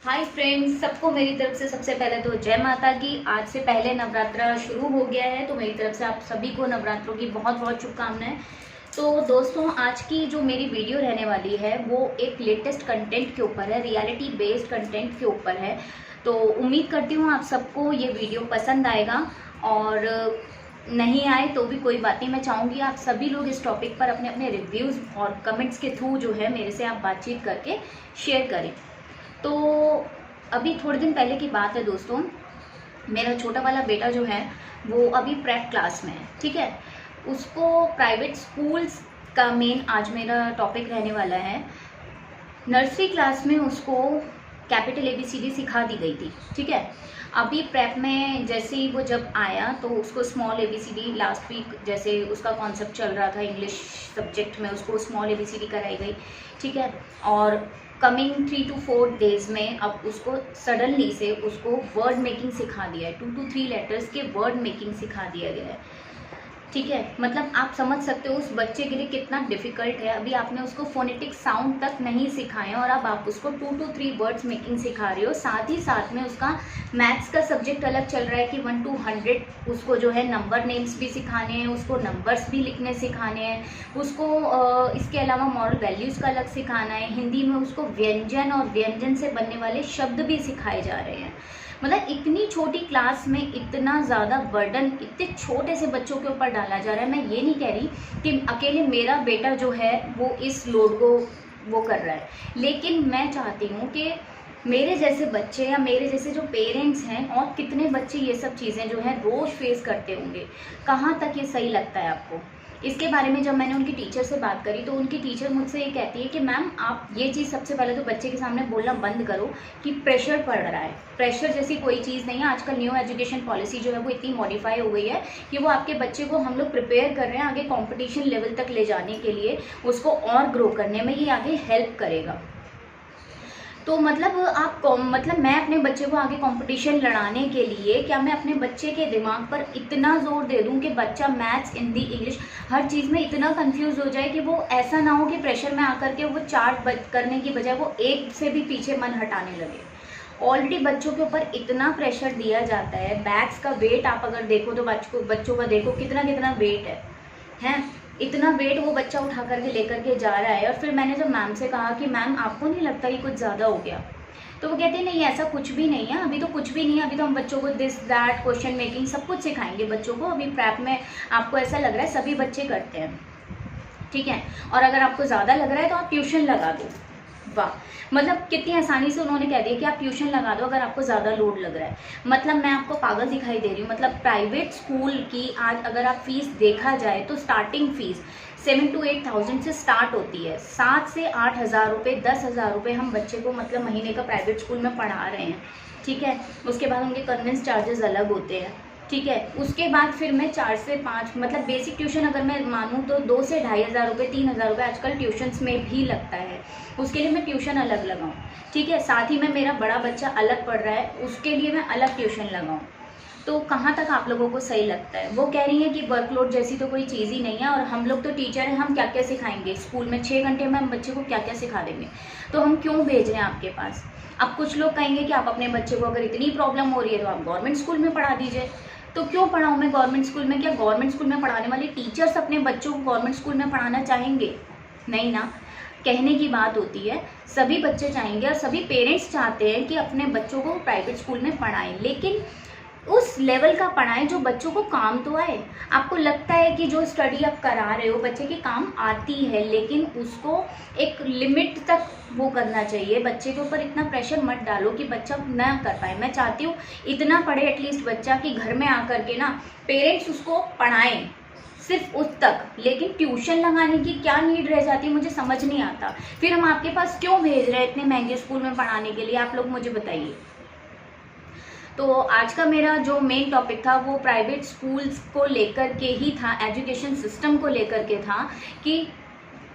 Hi friends, सबको मेरी तरफ से सबसे पहले तो जय माता की। आज से पहले नवरात्रा शुरू हो गया है, तो मेरी तरफ से आप सभी को नवरात्रों की बहुत बहुत शुभकामनाएं। तो दोस्तों, आज की जो मेरी वीडियो रहने वाली है वो एक लेटेस्ट कंटेंट के ऊपर है, रियलिटी बेस्ड कंटेंट के ऊपर है। तो उम्मीद करती हूँ आप सबको ये वीडियो पसंद आएगा, और नहीं आए तो भी कोई बात नहीं। मैं चाहूँगी आप सभी लोग इस टॉपिक पर अपने अपने रिव्यूज़ और कमेंट्स के थ्रू जो है मेरे से आप बातचीत करके शेयर करें। तो अभी थोड़े दिन पहले की बात है दोस्तों, मेरा छोटा वाला बेटा जो है वो अभी प्रेप क्लास में है, ठीक है। उसको प्राइवेट स्कूल्स का मेन आज मेरा टॉपिक रहने वाला है। नर्सरी क्लास में उसको कैपिटल ABCD सिखा दी गई थी, ठीक है। अभी प्रेप में जैसे ही वो जब आया तो उसको स्मॉल ABCD लास्ट वीक जैसे उसका कॉन्सेप्ट चल रहा था, इंग्लिश सब्जेक्ट में उसको स्मॉल ABCD कराई गई, ठीक है। और कमिंग 3 to 4 डेज में अब उसको सडनली से उसको वर्ड मेकिंग सिखा दिया है। 2 to 3 लेटर्स के वर्ड मेकिंग सिखा दिया गया है, ठीक है। मतलब आप समझ सकते हो उस बच्चे के लिए कितना डिफिकल्ट है। अभी आपने उसको फोनेटिक साउंड तक नहीं सिखाए और अब आप उसको 2 to 3 वर्ड्स मेकिंग सिखा रहे हो। साथ ही साथ में उसका मैथ्स का सब्जेक्ट अलग चल रहा है कि 1 to 100 उसको जो है नंबर नेम्स भी सिखाने हैं, उसको नंबर्स भी लिखने सिखाने हैं, उसको इसके अलावा मॉरल वैल्यूज़ का अलग सिखाना है। हिंदी में उसको व्यंजन और व्यंजन से बनने वाले शब्द भी सिखाए जा रहे हैं। मतलब इतनी छोटी क्लास में इतना ज़्यादा बर्डन इतने छोटे से बच्चों के ऊपर डाला जा रहा है। मैं ये नहीं कह रही कि अकेले मेरा बेटा जो है वो इस लोड को वो कर रहा है, लेकिन मैं चाहती हूँ कि मेरे जैसे बच्चे या मेरे जैसे जो पेरेंट्स हैं और कितने बच्चे ये सब चीज़ें जो है रोज़ फेस करते होंगे। कहाँ तक ये सही लगता है आपको? इसके बारे में जब मैंने उनकी टीचर से बात करी तो उनकी टीचर मुझसे ये कहती है कि मैम आप ये चीज़ सबसे पहले तो बच्चे के सामने बोलना बंद करो कि प्रेशर पड़ रहा है। प्रेशर जैसी कोई चीज़ नहीं है। आजकल न्यू एजुकेशन पॉलिसी जो है वो इतनी मॉडिफाई हो गई है कि वो आपके बच्चे को हम लोग प्रिपेयर कर रहे हैं आगे कॉम्पिटिशन लेवल तक ले जाने के लिए, उसको और ग्रो करने में ये आगे हेल्प करेगा। तो मतलब मैं अपने बच्चे को आगे कंपटीशन लड़ाने के लिए क्या मैं अपने बच्चे के दिमाग पर इतना जोर दे दूं कि बच्चा मैथ्स, हिंदी, इंग्लिश हर चीज़ में इतना कंफ्यूज हो जाए कि वो ऐसा ना हो कि प्रेशर में आकर के वो 4 करने की बजाय वो 1 से भी पीछे मन हटाने लगे। ऑलरेडी बच्चों के ऊपर इतना प्रेशर दिया जाता है। बैग्स का वेट आप अगर देखो तो बच्चों का देखो कितना कितना वेट है। इतना वेट वो बच्चा उठा करके लेकर के जा रहा है। और फिर मैंने जब मैम से कहा कि मैम आपको नहीं लगता ये कुछ ज़्यादा हो गया, तो वो कहते हैं नहीं ऐसा कुछ भी नहीं है, अभी तो कुछ भी नहीं है, अभी तो हम बच्चों को दिस दैट क्वेश्चन मेकिंग सब कुछ सिखाएंगे बच्चों को। अभी प्रेप में आपको ऐसा लग रहा है सभी बच्चे करते हैं, ठीक है। और अगर आपको ज़्यादा लग रहा है तो आप ट्यूशन लगा दो। वाह, मतलब कितनी आसानी से उन्होंने कह दिया कि आप ट्यूशन लगा दो अगर आपको ज़्यादा लोड लग रहा है। मतलब मैं आपको पागल दिखाई दे रही हूँ? मतलब प्राइवेट स्कूल की आज अगर आप फीस देखा जाए तो स्टार्टिंग फीस 7 to 8,000 से स्टार्ट होती है। 7 से 8,000 रुपये, 10,000 रुपये हम बच्चे को मतलब महीने का प्राइवेट स्कूल में पढ़ा रहे हैं, ठीक है। उसके बाद उनके कन्वेंस चार्जेस अलग होते हैं, ठीक है। उसके बाद फिर मैं 4 से 5 मतलब बेसिक ट्यूशन अगर मैं मानूँ तो 2 से 2,500 रुपये, 3,000 रुपये आजकल ट्यूशन्स में भी लगता है। उसके लिए मैं ट्यूशन अलग लगाऊँ, ठीक है। साथ ही में मेरा बड़ा बच्चा अलग पढ़ रहा है, उसके लिए मैं अलग ट्यूशन लगाऊँ। तो कहाँ तक आप लोगों को सही लगता है? वो कह रही है कि वर्कलोड जैसी तो कोई चीज़ ही नहीं है, और हम लोग तो टीचर हैं, हम क्या क्या सिखाएंगे स्कूल में? 6 घंटे में हम बच्चे को क्या क्या सिखा देंगे? तो हम क्यों भेज रहे हैं आपके पास? अब कुछ लोग कहेंगे कि आप अपने बच्चे को अगर इतनी प्रॉब्लम हो रही है तो आप गवर्नमेंट स्कूल में पढ़ा दीजिए। तो क्यों पढ़ाऊँ मैं गवर्नमेंट स्कूल में? क्या गवर्नमेंट स्कूल में पढ़ाने वाले टीचर्स अपने बच्चों को गवर्नमेंट स्कूल में पढ़ाना चाहेंगे? नहीं ना। कहने की बात होती है, सभी बच्चे चाहेंगे और सभी पेरेंट्स चाहते हैं कि अपने बच्चों को प्राइवेट स्कूल में पढ़ाएं, लेकिन उस लेवल का पढ़ाएं जो बच्चों को काम तो आए। आपको लगता है कि जो स्टडी आप करा रहे हो बच्चे के काम आती है, लेकिन उसको एक लिमिट तक वो करना चाहिए। बच्चे के ऊपर इतना प्रेशर मत डालो कि बच्चा ना कर पाए। मैं चाहती हूँ इतना पढ़े एटलीस्ट बच्चा कि घर में आकर के ना पेरेंट्स उसको पढ़ाएं, सिर्फ उस तक। लेकिन ट्यूशन लगाने की क्या नीड रह जाती है मुझे समझ नहीं आता। फिर हम आपके पास क्यों भेज रहे हैं इतने महंगे स्कूल में पढ़ाने के लिए? आप लोग मुझे बताइए। तो आज का मेरा जो मेन टॉपिक था वो प्राइवेट स्कूल्स को लेकर के ही था, एजुकेशन सिस्टम को लेकर के था कि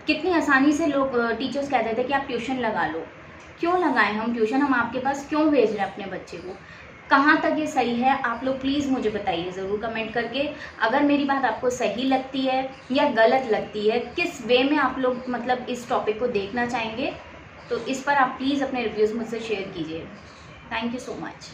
कितनी आसानी से लोग टीचर्स कहते थे कि आप ट्यूशन लगा लो। क्यों लगाएं हम ट्यूशन? हम आपके पास क्यों भेज रहे हैं अपने बच्चे को? कहाँ तक ये सही है? आप लोग प्लीज़ मुझे बताइए ज़रूर कमेंट करके। अगर मेरी बात आपको सही लगती है या गलत लगती है, किस वे में आप लोग मतलब इस टॉपिक को देखना चाहेंगे, तो इस पर आप प्लीज़ अपने रिव्यूज़ मुझसे शेयर कीजिए। Thank you so much.